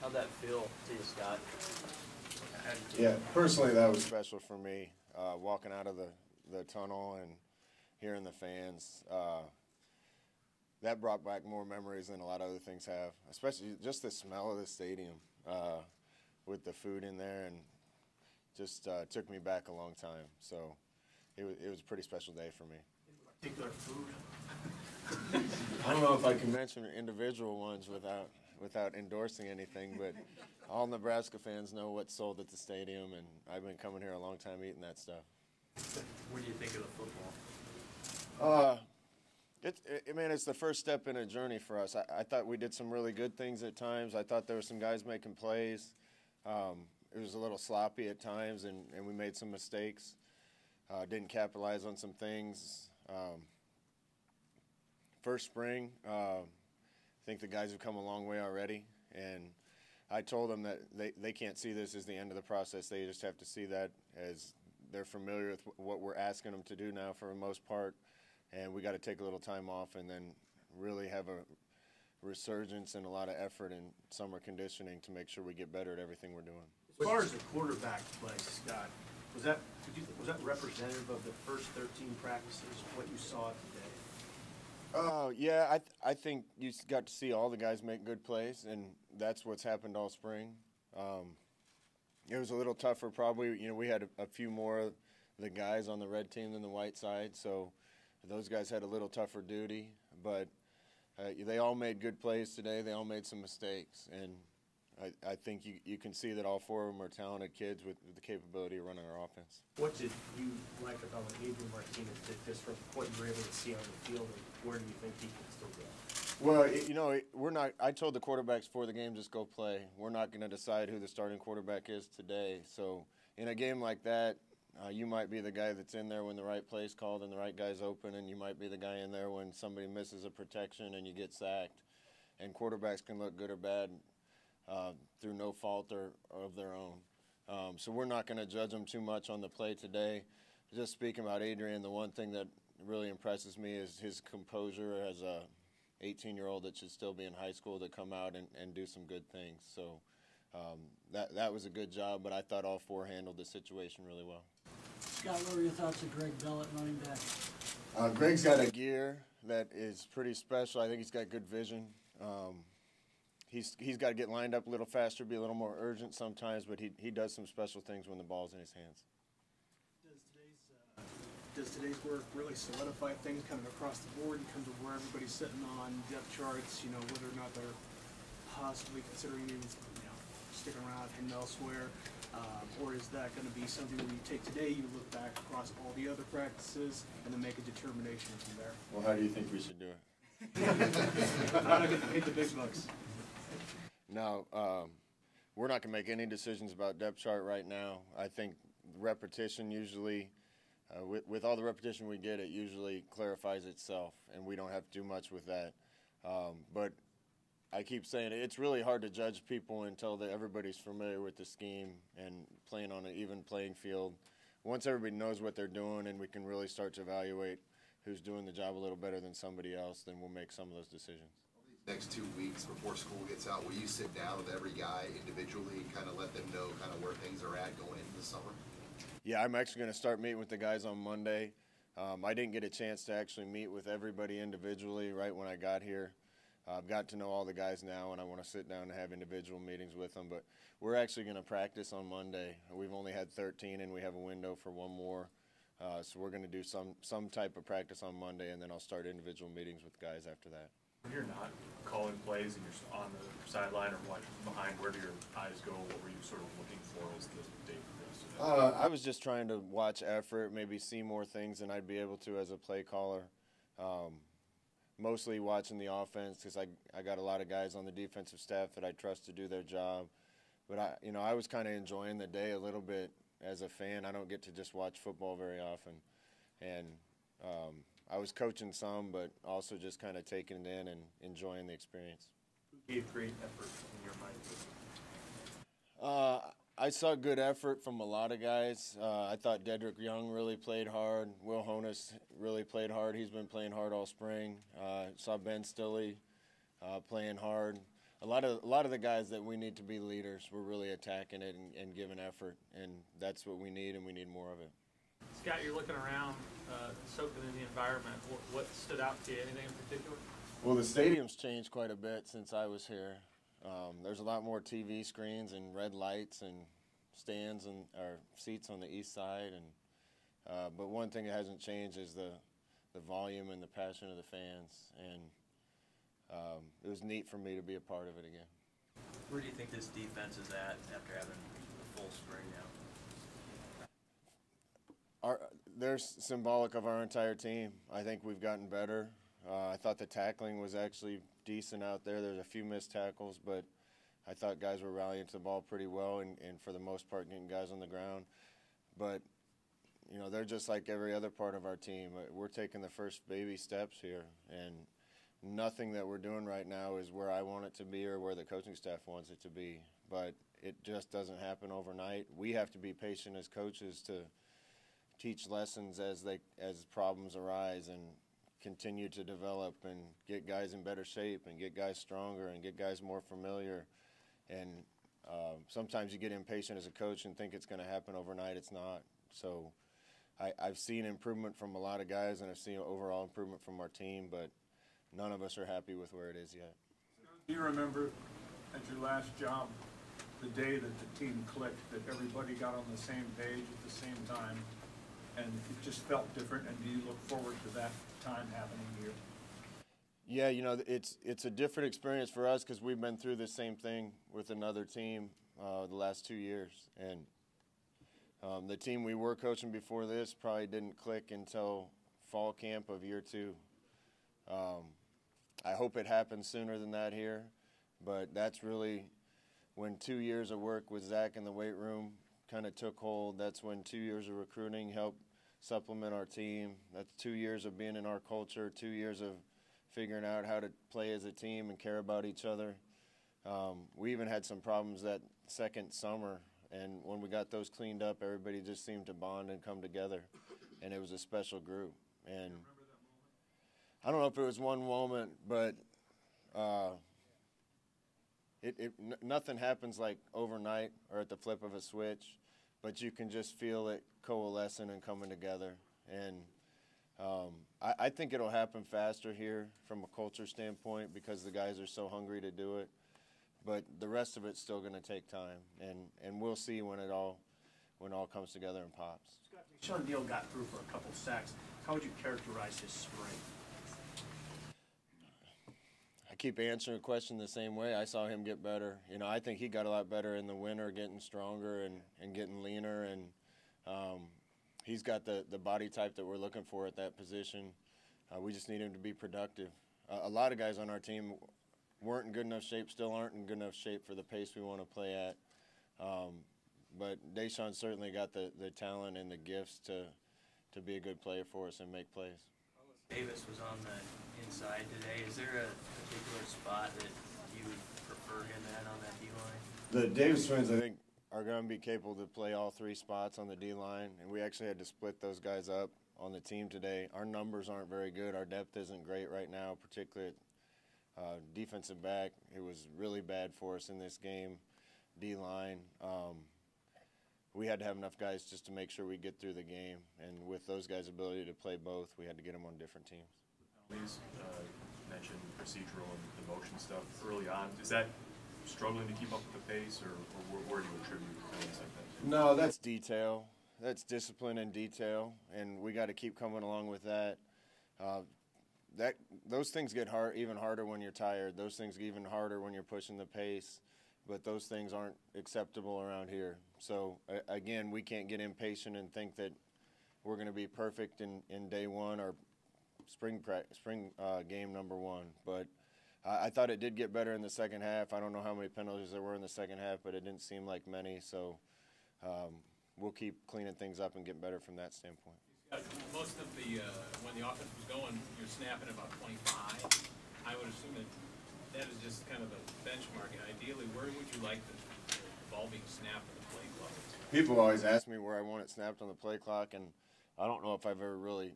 How'd that feel to you, Scott? Yeah, personally that was special for me, walking out of the tunnel and hearing the fans. That brought back more memories than a lot of other things have, especially just the smell of the stadium with the food in there, and just took me back a long time. So it was a pretty special day for me. In particular food? I don't know if I can mention individual ones without endorsing anything, but all Nebraska fans know what's sold at the stadium, and I've been coming here a long time eating that stuff. What do you think of the football? It's the first step in a journey for us. I thought we did some really good things at times. I thought there were some guys making plays. It was a little sloppy at times, and we made some mistakes. Didn't capitalize on some things. First spring, I think the guys have come a long way already, and I told them that they can't see this as the end of the process. They just have to see that as they're familiar with what we're asking them to do now for the most part, and we got to take a little time off and then really have a resurgence and a lot of effort in summer conditioning to make sure we get better at everything we're doing. As far as the quarterback play, Scott, was that representative of the first 13 practices, what you saw today? Yeah, I think you got to see all the guys make good plays, and that's what's happened all spring. It was a little tougher probably. We had a few more of the guys on the red team than the white side, so those guys had a little tougher duty. But they all made good plays today. They all made some mistakes, and I think you can see that all four of them are talented kids with the capability of running our offense. What did you like about what Adrian Martinez did, just from what you were able to see on the field, and where do you think he can still go? Well, we're not. I told the quarterbacks before the game, just go play. We're not going to decide who the starting quarterback is today. So in a game like that, you might be the guy that's in there when the right play's called and the right guy's open, and you might be the guy in there when somebody misses a protection and you get sacked. And quarterbacks can look good or bad through no fault or of their own. So we're not going to judge them too much on the play today. Just speaking about Adrian, the one thing that really impresses me is his composure as a 18-year-old that should still be in high school to come out and do some good things. So that was a good job, but I thought all four handled the situation really well. Scott, what were your thoughts of Greg Bell at running back? Greg's got a gear that is pretty special. I think he's got good vision. He's got to get lined up a little faster, be a little more urgent sometimes, but he does some special things when the ball's in his hands. Does today's work really solidify things kind of across the board in terms of where everybody's sitting on depth charts, whether or not they're possibly considering sticking around and elsewhere, or is that going to be something where you take today, you look back across all the other practices, and then make a determination from there? Well, how do you think we should do it? I'm not going to hit the big bucks. No, we're not going to make any decisions about depth chart right now. I think repetition usually, with all the repetition we get, it usually clarifies itself, and we don't have to do much with that. But I keep saying it's really hard to judge people until everybody's familiar with the scheme and playing on an even playing field. Once everybody knows what they're doing and we can really start to evaluate who's doing the job a little better than somebody else, then we'll make some of those decisions. Next 2 weeks before school gets out, will you sit down with every guy individually and kind of let them know kind of where things are at going into the summer? Yeah, I'm actually going to start meeting with the guys on Monday. I didn't get a chance to actually meet with everybody individually right when I got here. I've got to know all the guys now, and I want to sit down and have individual meetings with them. But we're actually going to practice on Monday. We've only had 13, and we have a window for one more. So we're going to do some type of practice on Monday, and then I'll start individual meetings with guys after that. When you're not calling plays and you're on the sideline or watching behind, where do your eyes go? What were you sort of looking for as the day progressed? I was just trying to watch effort, maybe see more things than I'd be able to as a play caller. Mostly watching the offense because I got a lot of guys on the defensive staff that I trust to do their job. But I was kind of enjoying the day a little bit as a fan. I don't get to just watch football very often, and I was coaching some, but also just kind of taking it in and enjoying the experience. Who gave great effort in your mind? I saw good effort from a lot of guys. I thought Dedrick Young really played hard. Will Honus really played hard. He's been playing hard all spring. Saw Ben Stilley playing hard. a lot of the guys that we need to be leaders were really attacking it and giving effort, and that's what we need, and we need more of it. Scott, you're looking around, soaking in the environment. What stood out to you? Anything in particular? Well, the stadium's changed quite a bit since I was here. There's a lot more TV screens and red lights and stands and or seats on the east side, and but one thing that hasn't changed is the volume and the passion of the fans, and it was neat for me to be a part of it again. Where do you think this defense is at after having a full spring now? They're symbolic of our entire team. I think we've gotten better. I thought the tackling was actually decent out there. There's a few missed tackles, but I thought guys were rallying to the ball pretty well and for the most part getting guys on the ground. But, you know, they're just like every other part of our team. We're taking the first baby steps here, and nothing that we're doing right now is where I want it to be or where the coaching staff wants it to be. But it just doesn't happen overnight. We have to be patient as coaches to teach lessons as problems arise and continue to develop and get guys in better shape and get guys stronger and get guys more familiar. And sometimes you get impatient as a coach and think it's going to happen overnight. It's not. So I've seen improvement from a lot of guys, and I've seen overall improvement from our team, but none of us are happy with where it is yet. Do you remember at your last job the day that the team clicked, that everybody got on the same page at the same time, and it just felt different, and do you look forward to that time happening here? Yeah, you know, it's a different experience for us because we've been through the same thing with another team the last 2 years. And the team we were coaching before this probably didn't click until fall camp of year 2. I hope it happens sooner than that here, but that's really when 2 years of work with Zach in the weight room kind of took hold. That's when 2 years of recruiting helped supplement our team. That's 2 years of being in our culture, 2 years of figuring out how to play as a team and care about each other. We even had some problems that second summer, and when we got those cleaned up, everybody just seemed to bond and come together, and it was a special group. And I don't know if it was one moment, but nothing happens like overnight or at the flip of a switch, but you can just feel it coalescing and coming together. And I think it'll happen faster here from a culture standpoint because the guys are so hungry to do it. But the rest of it's still going to take time, and we'll see when it all comes together and pops. Scott, Sean Neal got through for a couple sacks. How would you characterize his spring? I keep answering a question the same way. I saw him get better. You know, I think he got a lot better in the winter, getting stronger and getting leaner, and he's got the body type that we're looking for at that position. We just need him to be productive. A lot of guys on our team weren't in good enough shape, still aren't in good enough shape for the pace we want to play at. But Deshaun certainly got the talent and the gifts to be a good player for us and make plays. Davis was on the inside today. Is there a particular spot that you would prefer him at on that D-line? The Davis twins, I think, are going to be capable to play all 3 spots on the D-line, and we actually had to split those guys up on the team today. Our numbers aren't very good. Our depth isn't great right now, particularly at defensive back. It was really bad for us in this game, D-line. We had to have enough guys just to make sure we get through the game, and with those guys' ability to play both, we had to get them on different teams. Please mention procedural and the motion stuff early on. Is that struggling to keep up with the pace, or where do you attribute things like that? No, that's detail. That's discipline and detail, and we got to keep coming along with that. Those things get even harder when you're tired. Those things get even harder when you're pushing the pace, but those things aren't acceptable around here. So, again, we can't get impatient and think that we're going to be perfect in day one or spring game number 1. But I thought it did get better in the second half. I don't know how many penalties there were in the second half, but it didn't seem like many. So we'll keep cleaning things up and getting better from that standpoint. Most of when the offense was going, you're snapping about 25. I would assume that is just kind of a benchmark. And ideally, where would you like the ball being snapped on the play clock? People always ask me where I want it snapped on the play clock, and I don't know if I've ever really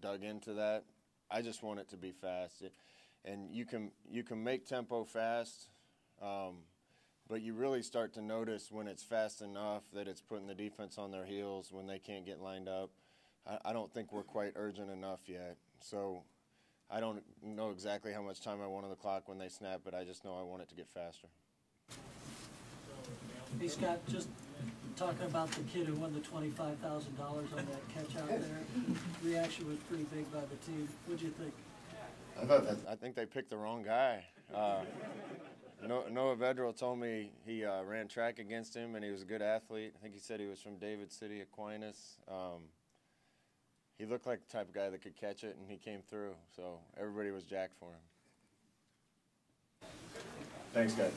dug into that. I just want it to be fast. And you can make tempo fast, But you really start to notice when it's fast enough that it's putting the defense on their heels when they can't get lined up. I don't think we're quite urgent enough yet. So I don't know exactly how much time I want on the clock when they snap, but I just know I want it to get faster. Hey, Scott, just talking about the kid who won the $25,000 on that catch out there. Reaction was pretty big by the team. What'd you think? I think they picked the wrong guy. Noah Vedral told me he ran track against him, and he was a good athlete. I think he said he was from David City, Aquinas. He looked like the type of guy that could catch it, and he came through. So everybody was jacked for him. Thanks, guys.